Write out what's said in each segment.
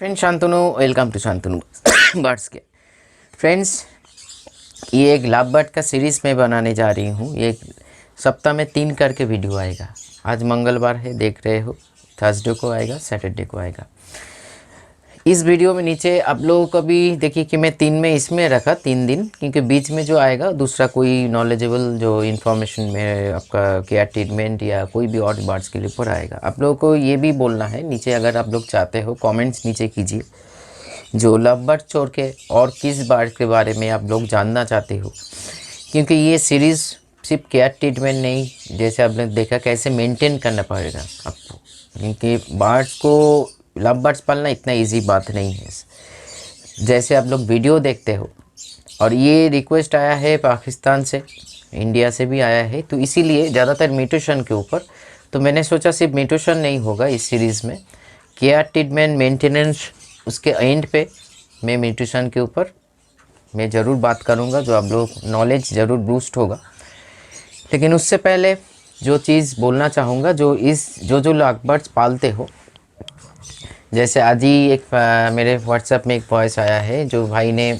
Friends Shantanu, welcome to Shantanu birds के। Friends, ये एक लव बर्ड का सीरीज़ में बनाने जा रही हूँ। ये सप्ताह में 3 करके वीडियो आएगा। आज मंगलवार है, देख रहे हो, थर्सडे को आएगा, सैटरडे को आएगा। इस वीडियो में नीचे आप लोगों को भी देखिए कि मैं 3 में इसमें रखा 3 दिन, क्योंकि बीच में जो आएगा दूसरा कोई नॉलेजेबल जो इन्फॉर्मेशन में आपका केयर ट्रीटमेंट या कोई भी और बर्ड्स के ऊपर आएगा। आप लोगों को ये भी बोलना है नीचे, अगर आप लोग चाहते हो कमेंट्स नीचे कीजिए जो लव बर्ड छोड़ के और किस बर्ड के बारे में आप लोग जानना चाहते हो, क्योंकि ये सीरीज़ सिर्फ केयर ट्रीटमेंट नहीं, जैसे आपने देखा कैसे मेंटेन करना पड़ेगा आपको, क्योंकि बर्ड्स को लव बर्ड्स पालना इतना इजी बात नहीं है जैसे आप लोग वीडियो देखते हो। और ये रिक्वेस्ट आया है पाकिस्तान से, इंडिया से भी आया है, तो इसीलिए ज़्यादातर म्यूटेशन के ऊपर। तो मैंने सोचा सिर्फ म्यूटेशन नहीं होगा इस सीरीज़ में, केयर ट्रीटमेंट मेंटेनेंस, उसके एंड पे मैं म्यूटेशन के ऊपर मैं ज़रूर बात करूँगा, जो आप लोग नॉलेज ज़रूर बूस्ट होगा। लेकिन उससे पहले जो चीज़ बोलना चाहूँगा, जो लव बर्ड्स पालते हो, जैसे आज ही एक मेरे व्हाट्सएप में एक वॉइस आया है जो भाई ने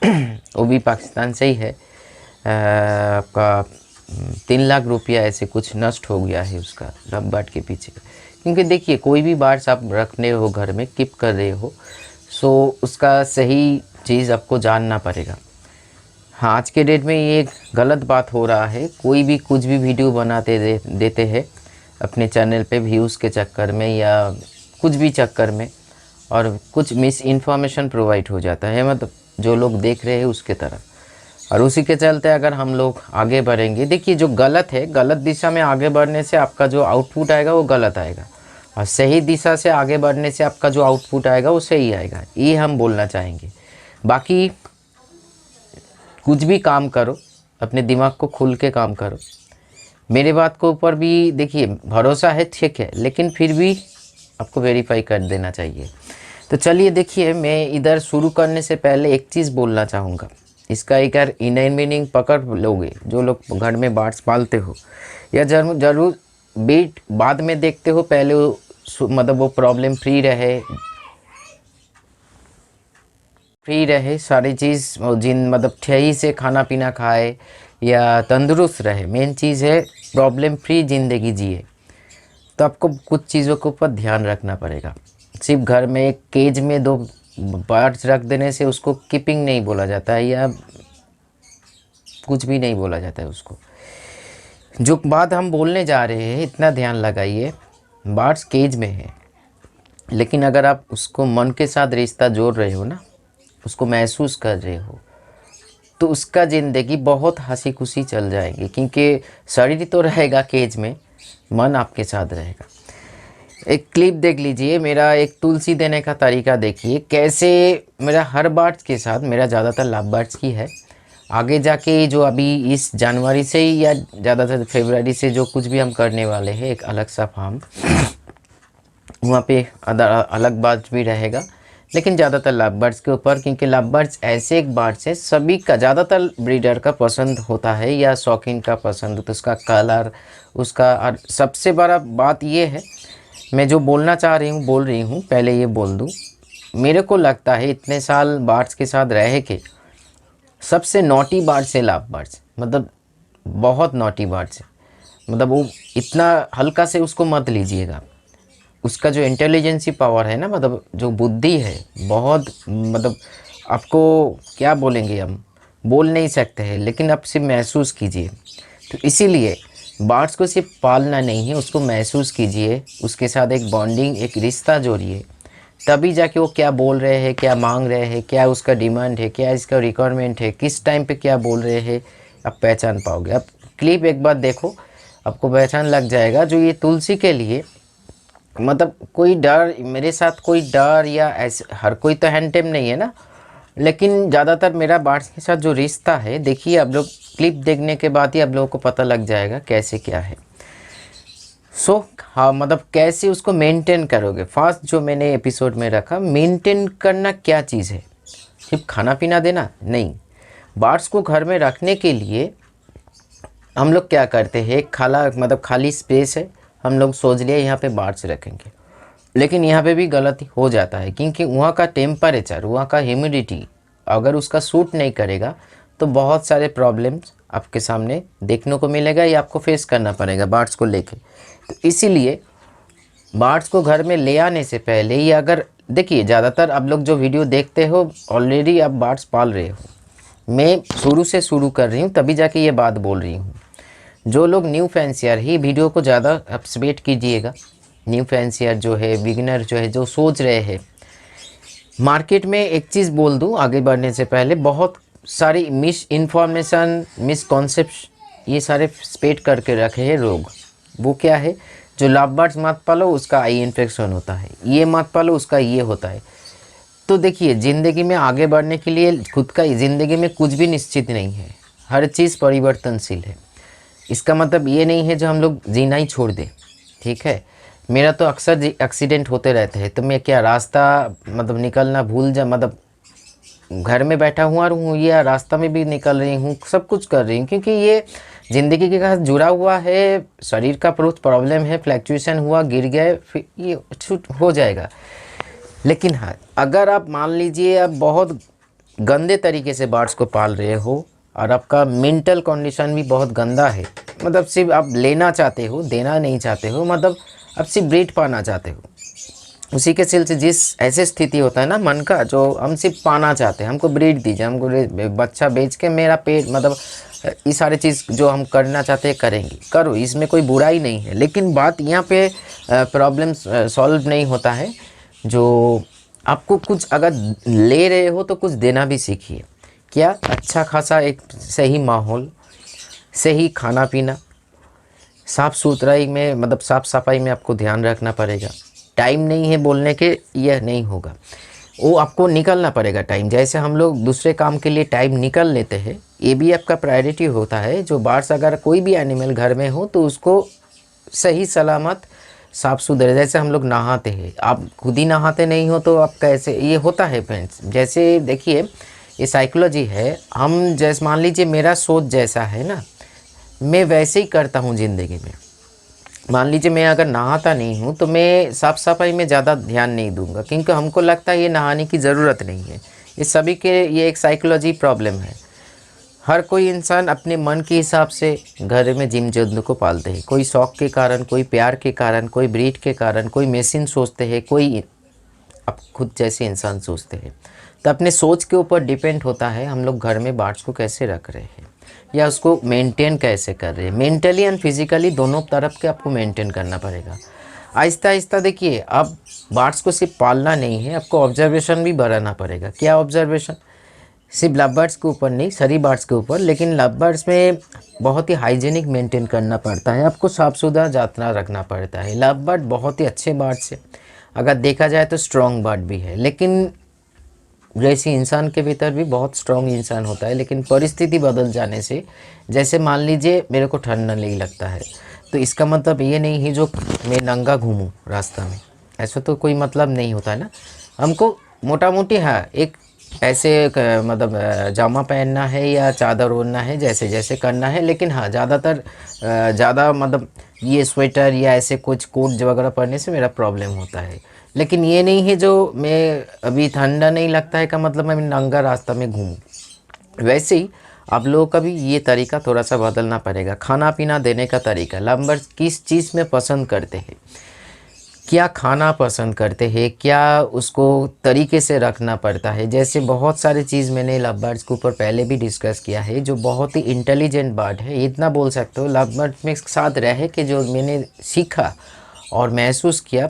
वो भी पाकिस्तान से ही है, आपका 3 लाख रुपया ऐसे कुछ नष्ट हो गया है उसका लव बर्ड के पीछे। क्योंकि देखिए कोई भी बर्ड्स आप रखने हो घर में, कीप कर रहे हो, सो उसका सही चीज़ आपको जानना पड़ेगा। हाँ, आज के डेट में ये एक गलत बात हो रहा है, कोई भी कुछ भी वीडियो बनाते देते हैं अपने चैनल पे व्यूज़ के चक्कर में या कुछ भी चक्कर में, और कुछ मिस इन्फॉर्मेशन प्रोवाइड हो जाता है, मतलब जो लोग देख रहे हैं उसके तरफ। और उसी के चलते अगर हम लोग आगे बढ़ेंगे, देखिए जो गलत है, गलत दिशा में आगे बढ़ने से आपका जो आउटपुट आएगा वो गलत आएगा, और सही दिशा से आगे बढ़ने से आपका जो आउटपुट आएगा वो सही आएगा, ये हम बोलना चाहेंगे। बाकी कुछ भी काम करो, अपने दिमाग को खुल के काम करो। मेरे बात को ऊपर भी देखिए भरोसा है, ठीक है, लेकिन फिर भी आपको वेरीफाई कर देना चाहिए। तो चलिए देखिए, मैं इधर शुरू करने से पहले एक चीज़ बोलना चाहूँगा। इसका एक यार इनर मीनिंग पकड़ लोगे जो लोग घर में बर्ड्स पालते हो, या ज़रूर बीट बाद में देखते हो, पहले मतलब वो प्रॉब्लम फ्री रहे सारी चीज़, जिन मतलब सही से खाना पीना खाए या तंदुरुस्त रहे। मेन चीज़ है प्रॉब्लम फ्री ज़िंदगी जिए। तो आपको कुछ चीज़ों के ऊपर ध्यान रखना पड़ेगा। सिर्फ घर में एक केज में 2 बर्ड्स रख देने से उसको कीपिंग नहीं बोला जाता है, या कुछ भी नहीं बोला जाता है उसको। जो बात हम बोलने जा रहे हैं, इतना ध्यान लगाइए, बर्ड्स केज में है, लेकिन अगर आप उसको मन के साथ रिश्ता जोड़ रहे हो ना, उसको महसूस कर रहे हो, तो उसका ज़िंदगी बहुत हंसी खुशी चल जाएगी, क्योंकि शरीर तो रहेगा केज में, मन आपके साथ रहेगा। एक क्लिप देख लीजिए, मेरा एक तुलसी देने का तरीका देखिए, कैसे मेरा हर बर्ड्स के साथ, मेरा ज़्यादातर लव बर्ड्स की है, आगे जाके जो अभी इस जनवरी से ही या ज़्यादातर फरवरी से जो कुछ भी हम करने वाले हैं, एक अलग सा फार्म, वहाँ पे अलग बात भी रहेगा, लेकिन ज़्यादातर लव बर्ड्स के ऊपर, क्योंकि लव बर्ड्स ऐसे एक बर्ड्स है सभी का, ज़्यादातर ब्रीडर का पसंद होता है या शौकीन का पसंद होता है, उसका कलर, उसका। और सबसे बड़ा बात ये है, मैं जो बोलना चाह रही हूँ बोल रही हूँ, पहले ये बोल दूँ, मेरे को लगता है इतने साल बर्ड्स के साथ रह के सबसे नॉटी बर्ड्स है लव बर्ड्स, मतलब बहुत नॉटी बर्ड्स है। मतलब वो इतना हल्का से उसको मत लीजिएगा, उसका जो इंटेलिजेंसी पावर है ना, मतलब जो बुद्धि है, बहुत, मतलब आपको क्या बोलेंगे, हम बोल नहीं सकते हैं, लेकिन आप सिर्फ महसूस कीजिए। तो इसीलिए बर्ड्स को सिर्फ पालना नहीं है, उसको महसूस कीजिए, उसके साथ एक बॉन्डिंग, एक रिश्ता जोड़िए, तभी जाके वो क्या बोल रहे हैं, क्या मांग रहे हैं, क्या उसका डिमांड है, क्या इसका रिक्वायरमेंट है, किस टाइम पे क्या बोल रहे हैं, आप पहचान पाओगे। आप क्लिप एक बार देखो, आपको पहचान लग जाएगा। जो ये तुलसी के लिए, मतलब कोई डर, मेरे साथ कोई डर या ऐसे, हर कोई तो हैंड टेम नहीं है ना, लेकिन ज़्यादातर मेरा बर्ड्स के साथ जो रिश्ता है, देखिए आप लोग क्लिप देखने के बाद ही आप लोगों को पता लग जाएगा कैसे क्या है। हाँ, मतलब कैसे उसको मेंटेन करोगे। फर्स्ट जो मैंने एपिसोड में रखा, मेंटेन करना क्या चीज़ है, सिर्फ खाना पीना देना नहीं। बर्ड्स को घर में रखने के लिए हम लोग क्या करते हैं, मतलब खाली स्पेस है, हम लोग सोच लिया यहाँ पे बर्ड्स रखेंगे, लेकिन यहाँ पे भी गलती हो जाता है, क्योंकि वहाँ का टेम्परेचर, वहाँ का ह्यूमिडिटी अगर उसका सूट नहीं करेगा तो बहुत सारे प्रॉब्लम्स आपके सामने देखने को मिलेगा या आपको फेस करना पड़ेगा बर्ड्स को लेके। तो इसीलिए बर्ड्स को घर में ले आने से पहले ही, अगर देखिए ज़्यादातर आप लोग जो वीडियो देखते हो ऑलरेडी आप बर्ड्स पाल रहे हो, मैं शुरू से शुरू कर रही हूँ तभी जाके ये बात बोल रही हूँ। जो लोग न्यू फैंसियर ही वीडियो को ज़्यादा अपडेट कीजिएगा। न्यू फैंसियर जो है, बिगिनर जो है, जो सोच रहे हैं, मार्केट में एक चीज़ बोल दूं आगे बढ़ने से पहले, बहुत सारी मिस इन्फॉर्मेशन, मिसकॉन्सेप्ट ये सारे स्प्रेड करके रखे हैं लोग। वो क्या है, जो लव बर्ड्स मत पालो उसका आई इन्फेक्शन होता है, ये मत पालो उसका ये होता है। तो देखिए ज़िंदगी में आगे बढ़ने के लिए खुद का ज़िंदगी में कुछ भी निश्चित नहीं है, हर चीज़ परिवर्तनशील है। इसका मतलब ये नहीं है जो हम लोग जीना ही छोड़ दें, ठीक है। मेरा तो अक्सर एक्सीडेंट होते रहते हैं, तो मैं क्या रास्ता मतलब निकलना भूल जा, मतलब घर में बैठा हुआ हूँ या रास्ता में भी निकल रही हूँ, सब कुछ कर रही हूँ, क्योंकि ये ज़िंदगी के साथ जुड़ा हुआ है। शरीर का बहुत प्रॉब्लम है, फ्लैक्चुएशन हुआ, गिर गए, फिर ये छूट हो जाएगा। लेकिन हाँ, अगर आप मान लीजिए आप बहुत गंदे तरीके से बर्ड्स को पाल रहे हो और आपका मेंटल कंडीशन भी बहुत गंदा है, मतलब सिर्फ आप लेना चाहते हो, देना नहीं चाहते हो, मतलब आप सिर्फ ब्रीड पाना चाहते हो, उसी के सिलसिले जिस ऐसे स्थिति होता है ना मन का, जो हम सिर्फ पाना चाहते हैं, हमको ब्रीड दीजिए, हमको बच्चा बेच के मेरा पेट, मतलब ये सारे चीज़ जो हम करना चाहते हैं करेंगे, करो, इसमें कोई बुराई नहीं है। लेकिन बात यहाँ पे प्रॉब्लम सॉल्व नहीं होता है। जो आपको कुछ अगर ले रहे हो तो कुछ देना भी सीखिए। क्या, अच्छा खासा एक सही माहौल, सही खाना पीना, साफ़ सुथराई में, मतलब साफ़ सफाई में आपको ध्यान रखना पड़ेगा। टाइम नहीं है बोलने के, यह नहीं होगा, वो आपको निकलना पड़ेगा टाइम। जैसे हम लोग दूसरे काम के लिए टाइम निकल लेते हैं, ये भी आपका प्रायोरिटी होता है। जो बर्ड्स, अगर कोई भी एनिमल घर में हो तो उसको सही सलामत साफ़ सुथरे, जैसे हम लोग नहाते हैं, आप खुद ही नहाते नहीं हो तो आप कैसे, ये होता है फ्रेंड्स। जैसे देखिए ये साइकोलॉजी है, हम जैसे मान लीजिए मेरा सोच जैसा है ना, मैं वैसे ही करता हूँ ज़िंदगी में। मान लीजिए मैं अगर नहाता नहीं हूँ तो मैं साफ़ सफाई में ज़्यादा ध्यान नहीं दूंगा, क्योंकि हमको लगता है ये नहाने की ज़रूरत नहीं है। ये सभी के, ये एक साइकोलॉजी प्रॉब्लम है। हर कोई इंसान अपने मन के हिसाब से घर में जीव जंतु को पालते हैं, कोई शौक के कारण, कोई प्यार के कारण, कोई ब्रीड के कारण, कोई मशीन सोचते हैं, कोई आप खुद जैसे इंसान सोचते हैं। तो अपने सोच के ऊपर डिपेंड होता है हम लोग घर में बर्ड्स को कैसे रख रहे हैं या उसको मेंटेन कैसे कर रहे हैं। मेंटली एंड फिजिकली दोनों तरफ के आपको मेंटेन करना पड़ेगा। आहिस्ता आहिस्ता देखिए, अब बर्ड्स को सिर्फ पालना नहीं है, आपको ऑब्जर्वेशन भी बढ़ाना पड़ेगा। क्या ऑब्जर्वेशन, सिर्फ लव बर्ड्स के ऊपर नहीं, सारी बर्ड्स के ऊपर, लेकिन लव बर्ड्स में बहुत ही हाइजीनिक मेंटेन करना पड़ता है, आपको साफ़ सुथरा जातना रखना पड़ता है। लव बर्ड बहुत ही अच्छे बर्ड्स है, अगर देखा जाए तो स्ट्रॉन्ग बर्ड भी है, लेकिन जैसे इंसान के भीतर भी बहुत स्ट्रॉन्ग इंसान होता है, लेकिन परिस्थिति बदल जाने से, जैसे मान लीजिए मेरे को ठंडा नहीं लगता है, तो इसका मतलब ये नहीं है जो मैं नंगा घूमूं रास्ता में, ऐसा तो कोई मतलब नहीं होता है ना। हमको मोटा मोटी हाँ एक ऐसे मतलब जामा पहनना है या चादर ओढ़ना है, जैसे जैसे करना है, लेकिन हाँ ज़्यादातर ज़्यादा मतलब ये स्वेटर या ऐसे कुछ कोट वगैरह पहनने से मेरा प्रॉब्लम होता है। लेकिन ये नहीं है जो मैं अभी ठंडा नहीं लगता है का मतलब मैं नंगा रास्ता में घूमूं। वैसे ही आप लोगों का भी ये तरीका थोड़ा सा बदलना पड़ेगा। खाना पीना देने का तरीका, लव किस चीज़ में पसंद करते हैं, क्या खाना पसंद करते हैं, क्या उसको तरीके से रखना पड़ता है। जैसे बहुत सारी चीज़ मैंने लव बर्ड्स के ऊपर पहले भी डिस्कस किया है, जो बहुत ही इंटेलिजेंट बर्ड है, इतना बोल सकते हो। लव बर्ड में साथ रह के जो मैंने सीखा और महसूस किया,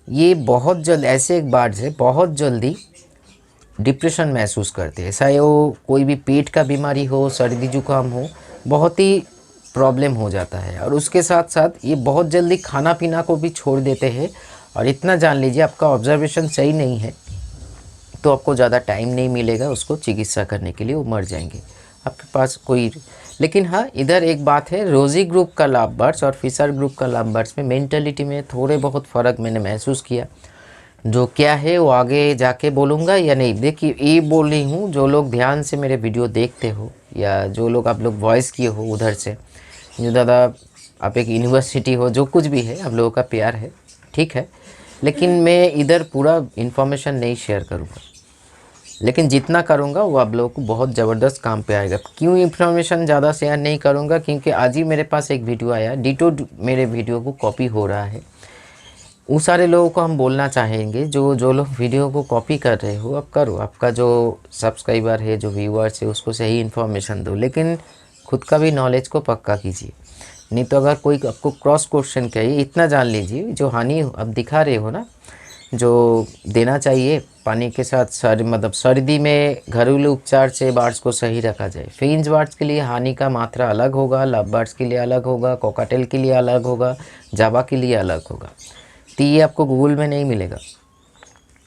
ये बहुत जल्द ऐसे एक बर्ड है, बहुत जल्दी डिप्रेशन महसूस करते हैं। चाहे वो कोई भी पेट का बीमारी हो, सर्दी जुकाम हो, बहुत ही प्रॉब्लम हो जाता है। और उसके साथ साथ ये बहुत जल्दी खाना पीना को भी छोड़ देते हैं। और इतना जान लीजिए, आपका ऑब्जर्वेशन सही नहीं है तो आपको ज़्यादा टाइम नहीं मिलेगा उसको चिकित्सा करने के लिए, वो मर जाएंगे आपके पास कोई। लेकिन हाँ, इधर एक बात है, रोजी ग्रुप का लव बर्ड्स और फिशर ग्रुप का लव बर्ड्स में मेंटलिटी में थोड़े बहुत फ़र्क मैंने महसूस किया। जो क्या है वो आगे जाके बोलूँगा या नहीं। देखिए ये बोल रही हूँ, जो लोग ध्यान से मेरे वीडियो देखते हो या जो लोग आप लोग वॉइस किए हो उधर से, जो दादा आप एक यूनिवर्सिटी हो, जो कुछ भी है, आप लोगों का प्यार है, ठीक है। लेकिन मैं इधर पूरा इन्फॉर्मेशन नहीं शेयर करूँगा, लेकिन जितना करूँगा वो आप लोगों को बहुत ज़बरदस्त काम पे आएगा। क्यों इन्फॉर्मेशन ज़्यादा शेयर नहीं करूँगा, क्योंकि आज ही मेरे पास एक वीडियो आया, डिटो मेरे वीडियो को कॉपी हो रहा है। उन सारे लोगों को हम बोलना चाहेंगे जो जो लोग वीडियो को कॉपी कर रहे हो, अब करो, आपका जो सब्सक्राइबर है, जो व्यूअर्स है, उसको सही इन्फॉर्मेशन दो, लेकिन खुद का भी नॉलेज को पक्का कीजिए। नहीं तो अगर कोई आपको क्रॉस क्वेश्चन कहे, इतना जान लीजिए, जो हानि अब दिखा रहे हो ना, जो देना चाहिए पानी के साथ मतलब सर्दी में घरेलू उपचार से बार्ड्स को सही रखा जाए। फिंच बार्ड्स के लिए हानि का मात्रा अलग होगा, लव बर्ड्स के लिए अलग होगा, कॉकाटेल के लिए अलग होगा, जावा के लिए अलग होगा। तो ये आपको गूगल में नहीं मिलेगा,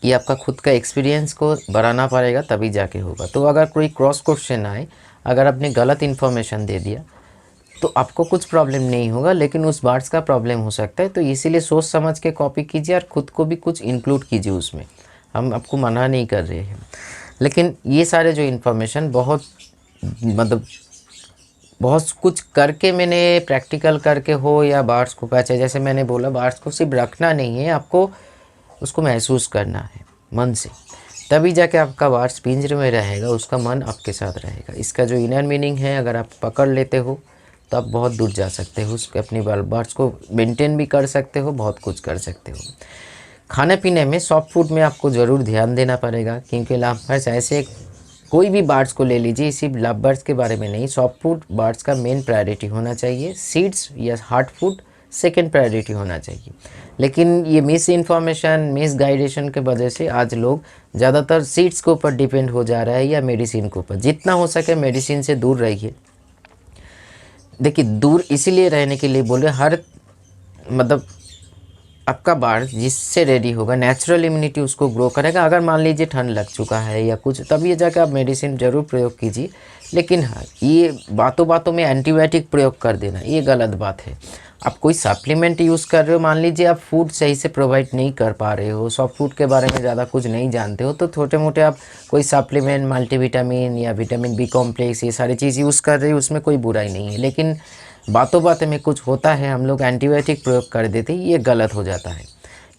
ये आपका खुद का एक्सपीरियंस को बढ़ाना पड़ेगा, तभी जाके होगा। तो अगर कोई क्रॉस क्वेश्चन आए, अगर आपने गलत इन्फॉर्मेशन दे दिया तो आपको कुछ प्रॉब्लम नहीं होगा, लेकिन उस बार्ड्स का प्रॉब्लम हो सकता है। तो इसीलिए सोच समझ के कॉपी कीजिए और ख़ुद को भी कुछ इंक्लूड कीजिए उसमें। हम आपको मना नहीं कर रहे हैं, लेकिन ये सारे जो इन्फॉर्मेशन बहुत मतलब बहुत कुछ करके मैंने प्रैक्टिकल करके हो, या बार्ड्स को पहचान, जैसे मैंने बोला बार्ड्स को सिर्फ रखना नहीं है, आपको उसको महसूस करना है मन से, तभी जाके आपका बार्ड्स पिंजरे में रहेगा, उसका मन आपके साथ रहेगा। इसका जो इनर मीनिंग है, अगर आप पकड़ लेते हो तो आप बहुत दूर जा सकते हो, उसके अपनी बार्ड्स को मेंटेन भी कर सकते हो, बहुत कुछ कर सकते हो। खाने पीने में सॉफ्ट फूड में आपको ज़रूर ध्यान देना पड़ेगा, क्योंकि लव बर्ड्स ऐसे, कोई भी बर्ड्स को ले लीजिए, सिर्फ लव बर्ड्स के बारे में नहीं, सॉफ्ट फूड बर्ड्स का मेन प्रायोरिटी होना चाहिए, सीड्स या हार्ड फूड सेकेंड प्रायोरिटी होना चाहिए। लेकिन ये मिस इन्फॉर्मेशन, मिस गाइडेशन के वजह से आज लोग ज़्यादातर सीड्स के ऊपर डिपेंड हो जा रहा है, या मेडिसिन के ऊपर। जितना हो सके मेडिसिन से दूर रहिए। देखिए, दूर इसीलिए रहने के लिए बोले, हर मतलब आपका बार्ड जिससे रेडी होगा, नेचुरल इम्यूनिटी उसको ग्रो करेगा। अगर मान लीजिए ठंड लग चुका है या कुछ, तब ये जाकर आप मेडिसिन ज़रूर प्रयोग कीजिए। लेकिन हाँ, ये बातों बातों में एंटीबायोटिक प्रयोग कर देना, ये गलत बात है। आप कोई सप्लीमेंट यूज़ कर रहे हो, मान लीजिए आप फूड सही से प्रोवाइड नहीं कर पा रहे हो, सॉफ्ट फूड के बारे में ज़्यादा कुछ नहीं जानते हो, तो छोटे मोटे आप कोई सप्लीमेंट, मल्टीविटामिन या विटामिन बी कॉम्प्लेक्स, ये सारी चीज़ यूज़ कर रहे हो, उसमें कोई बुराई नहीं है। लेकिन बातों बातों में कुछ होता है, हम लोग एंटीबायोटिक प्रयोग कर देते हैं, ये गलत हो जाता है।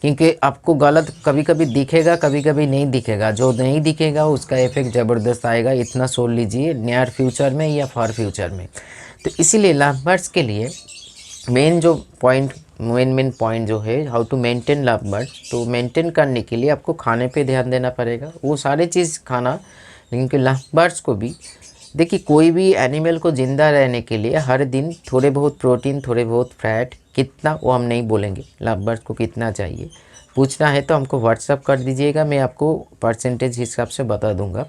क्योंकि आपको गलत कभी कभी दिखेगा, कभी कभी नहीं दिखेगा। जो नहीं दिखेगा उसका इफेक्ट ज़बरदस्त आएगा, इतना सोच लीजिए, नियर फ्यूचर में या फार फ्यूचर में। तो इसीलिए लव बर्ड्स के लिए मेन पॉइंट जो है, how to maintain love birds, तो मेंटेन करने के लिए आपको खाने पे ध्यान देना पड़ेगा, वो सारे चीज़ खाना। क्योंकि लव बर्ड्स को भी देखिए, कोई भी एनिमल को ज़िंदा रहने के लिए हर दिन थोड़े बहुत प्रोटीन, थोड़े बहुत फैट, कितना वो हम नहीं बोलेंगे, लव बर्ड्स को कितना चाहिए। पूछना है तो हमको व्हाट्सअप कर दीजिएगा, मैं आपको परसेंटेज हिसाब से बता दूंगा।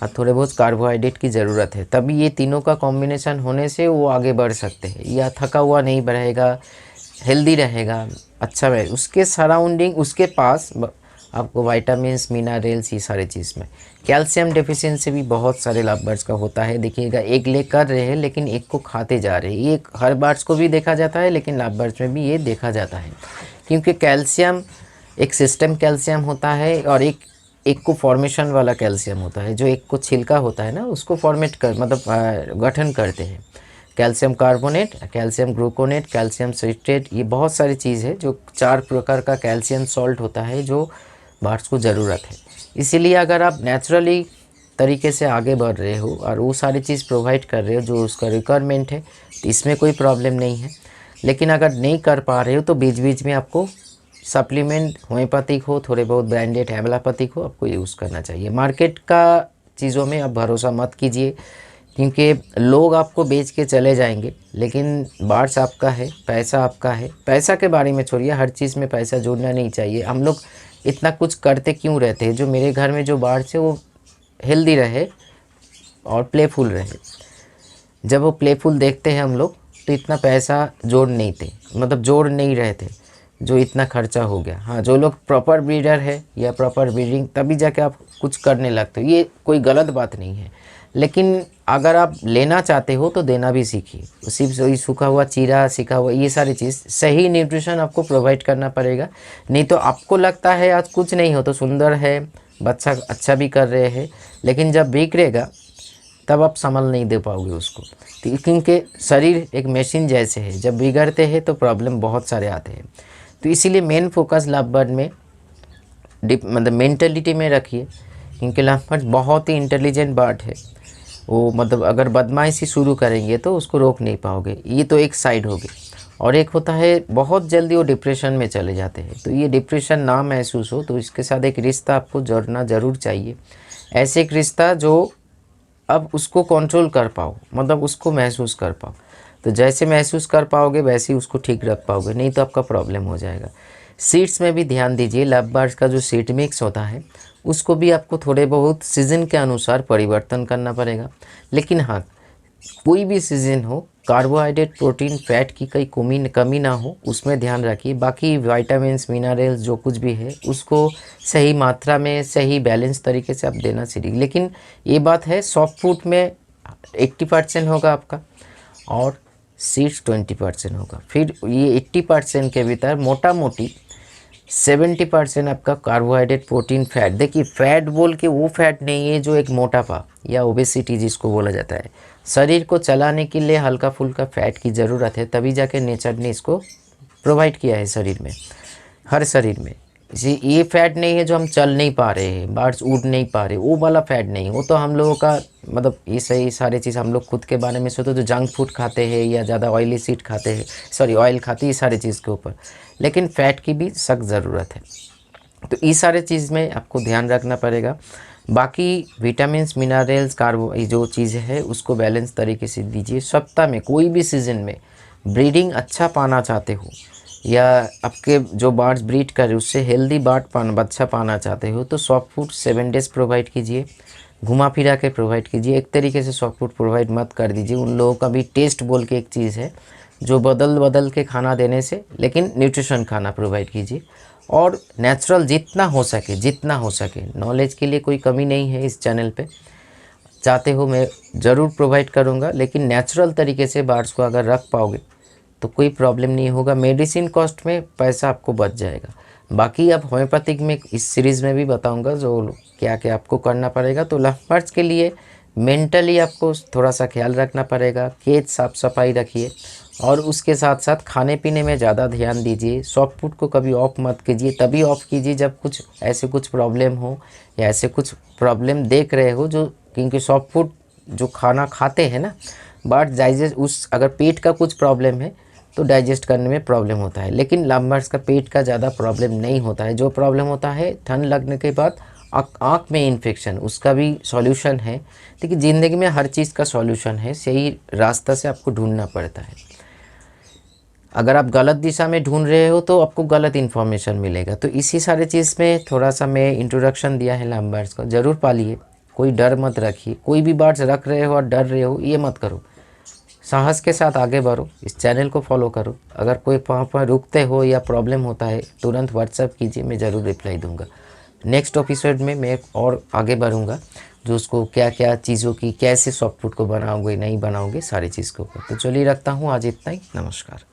और थोड़े बहुत कार्बोहाइड्रेट की ज़रूरत है, तभी ये तीनों का कॉम्बिनेशन होने से वो आगे बढ़ सकते हैं, या थका हुआ नहीं बढ़ेगा, हेल्दी रहेगा, अच्छा रहे। उसके सराउंडिंग, उसके पास आपको विटामिन्स, मिनरल्स, ये सारे चीज़ में कैल्शियम डेफिशिएंसी भी बहुत सारे लव बर्ड्स का होता है। देखिएगा, एक ले कर रहे हैं लेकिन एक को खाते जा रहे हैं, ये हर बर्ड्स को भी देखा जाता है, लेकिन लव बर्ड्स में भी ये देखा जाता है। क्योंकि कैल्शियम एक सिस्टम कैल्शियम होता है, और एक को फॉर्मेशन वाला कैल्शियम होता है, जो एक को छिलका होता है ना, उसको फॉर्मेट कर मतलब गठन करते हैं। Calcium carbonate, calcium gluconate, calcium citrate, ये बहुत सारी चीज़ है, जो 4 प्रकार का कैल्शियम सॉल्ट होता है जो बर्ड्स को ज़रूरत है। इसीलिए अगर आप नेचुरली तरीके से आगे बढ़ रहे हो और वो सारी चीज़ प्रोवाइड कर रहे हो जो उसका रिक्वायरमेंट है, तो इसमें कोई प्रॉब्लम नहीं है। लेकिन अगर नहीं कर पा रहे हो तो बीच बीच में आपको सप्लीमेंट, होम्योपैथिक हो, थोड़े बहुत ब्रांडेड एलोपैथिक हो, आपको यूज़ करना चाहिए। मार्केट का चीज़ों में आप भरोसा मत कीजिए, क्योंकि लोग आपको बेच के चले जाएंगे, लेकिन बर्ड्स आपका है, पैसा आपका है। पैसा के बारे में छोड़िए, हर चीज़ में पैसा जोड़ना नहीं चाहिए। हम लोग इतना कुछ करते क्यों रहते हैं? जो मेरे घर में जो बर्ड्स है वो हेल्दी रहे और प्लेफुल रहे। जब वो प्लेफुल देखते हैं हम लोग, तो इतना पैसा जोड़ नहीं रहे थे, जो इतना खर्चा हो गया। हाँ, जो लोग प्रॉपर ब्रीडर है या प्रॉपर ब्रीडिंग, तभी जाके आप कुछ करने लगते हो, ये कोई गलत बात नहीं है। लेकिन अगर आप लेना चाहते हो तो देना भी सीखिए। सिर्फ वही सूखा हुआ चीरा, सीखा हुआ, ये सारी चीज़, सही न्यूट्रिशन आपको प्रोवाइड करना पड़ेगा। नहीं तो आपको लगता है आज कुछ नहीं हो, तो सुंदर है, बच्चा अच्छा भी कर रहे हैं, लेकिन जब बिगड़ेगा तब आप संभाल नहीं दे पाओगे उसको। क्योंकि शरीर एक मशीन जैसे है, जब बिगड़ते हैं तो प्रॉब्लम बहुत सारे आते हैं। तो इसीलिए मेन फोकस लव बर्ड में मतलब मेंटलिटी में रखिए, क्योंकि लंबर्ड्स बहुत ही इंटेलिजेंट बर्ड है। वो मतलब अगर बदमाशी शुरू करेंगे तो उसको रोक नहीं पाओगे। ये तो एक साइड होगी। और एक होता है बहुत जल्दी वो डिप्रेशन में चले जाते हैं। तो ये डिप्रेशन ना महसूस हो तो इसके साथ एक रिश्ता आपको जोड़ना ज़रूर चाहिए। ऐसे एक रिश्ता जो अब उसको कंट्रोल कर पाओ, मतलब उसको महसूस कर पाओ। तो जैसे महसूस कर पाओगे वैसे ही उसको ठीक रख पाओगे, नहीं तो आपका प्रॉब्लम हो जाएगा। सीड्स में भी ध्यान दीजिए। लव बर्ड्स का जो सीड मिक्स होता है उसको भी आपको थोड़े बहुत सीज़न के अनुसार परिवर्तन करना पड़ेगा। लेकिन हाँ, कोई भी सीज़न हो, कार्बोहाइड्रेट, प्रोटीन, फैट की कोई कमी ना हो, उसमें ध्यान रखिए। बाकी विटामिन्स, मिनरल्स जो कुछ भी है उसको सही मात्रा में, सही बैलेंस तरीके से आप देना सीखिए। लेकिन ये बात है, सॉफ्ट फूड में 80% होगा आपका और सीड्स 20% होगा। फिर ये 80% के भीतर मोटा मोटी 70% आपका कार्बोहाइड्रेट, प्रोटीन, फैट। देखिए फैट बोल के वो फैट नहीं है जो एक मोटापा या ओबेसिटी जिसको बोला जाता है। शरीर को चलाने के लिए हल्का फुल्का फैट की ज़रूरत है, तभी जाके नेचर ने इसको प्रोवाइड किया है शरीर में, हर शरीर में। इसी ये फैट नहीं है जो हम चल नहीं पा रहे हैं, बर्ड्स उड़ नहीं पा रहे, वो वाला फैट नहीं। वो तो हम लोगों का मतलब ये सही सारी चीज़ हम लोग खुद के बारे में सोचते तो जंक फूड खाते हैं या ज़्यादा ऑयली सीड खाते हैं, सॉरी ऑयल खाते हैं, ये सारी चीज़ के ऊपर। लेकिन फ़ैट की भी सख्त ज़रूरत है। तो ये सारे चीज़ में आपको ध्यान रखना पड़ेगा। बाकी विटामिन्स, मिनरल्स, कार्बो, ये जो चीज़ है उसको बैलेंस तरीके से दीजिए। सप्ताह में कोई भी सीज़न में ब्रीडिंग अच्छा पाना चाहते हो या आपके जो बर्ड्स ब्रीड कर रहे हैं उससे हेल्दी बच्चा पाना चाहते हो तो सॉफ्ट फूड 7 डेज़ प्रोवाइड कीजिए। घुमा फिरा के प्रोवाइड कीजिए। एक तरीके से सॉफ्ट फूड प्रोवाइड मत कर दीजिए। उन लोगों का भी टेस्ट बोल के एक चीज़ है जो बदल बदल के खाना देने से, लेकिन न्यूट्रिशन खाना प्रोवाइड कीजिए। और नेचुरल जितना हो सके, नॉलेज के लिए कोई कमी नहीं है इस चैनल पे। चाहते हो मैं ज़रूर प्रोवाइड करूँगा, लेकिन नेचुरल तरीके से बर्ड्स को अगर रख पाओगे तो कोई प्रॉब्लम नहीं होगा। मेडिसिन कॉस्ट में पैसा आपको बच जाएगा। बाकी अब होम्योपैथिक में इस सीरीज़ में भी बताऊंगा जो क्या क्या आपको करना पड़ेगा। तो लव बर्ड्स के लिए मेंटली आपको थोड़ा सा ख्याल रखना पड़ेगा। खेत साफ़ सफाई रखिए और उसके साथ साथ खाने पीने में ज़्यादा ध्यान दीजिए। सॉफ्ट फूड को कभी ऑफ मत कीजिए, तभी ऑफ कीजिए जब कुछ प्रॉब्लम हो या ऐसे कुछ प्रॉब्लम देख रहे हो जो, क्योंकि सॉफ्ट फूड जो खाना खाते हैं ना बर्ड्स, डाइजेस्ट उस अगर पेट का कुछ प्रॉब्लम है तो डाइजेस्ट करने में प्रॉब्लम होता है। लेकिन लव बर्ड्स का पेट का ज़्यादा प्रॉब्लम नहीं होता है। जो प्रॉब्लम होता है ठंड लगने के बाद आँख में इन्फेक्शन, उसका भी सॉल्यूशन है। देखिए ज़िंदगी में हर चीज़ का सॉल्यूशन है, सही रास्ता से आपको ढूंढना पड़ता है। अगर आप गलत दिशा में ढूंढ रहे हो तो आपको गलत इन्फॉर्मेशन मिलेगा। तो इसी सारे चीज़ में थोड़ा सा मैं इंट्रोडक्शन दिया है लव बर्ड्स को। ज़रूर पालिए, कोई डर मत रखिए। कोई भी बर्ड्स रख रहे हो और डर रहे हो ये मत करो, साहस के साथ आगे बढ़ो। इस चैनल को फॉलो करो। अगर कोई वहाँ पर रुकते हो या प्रॉब्लम होता है तुरंत व्हाट्सएप कीजिए, मैं ज़रूर रिप्लाई दूंगा। नेक्स्ट एपिसोड में मैं और आगे बढ़ूंगा जो उसको क्या क्या चीज़ों की, कैसे सॉफ्ट फूड को बनाओगे नहीं बनाओगे, सारी चीज़ के ऊपर। तो चलिए रखता हूँ आज इतना ही। नमस्कार।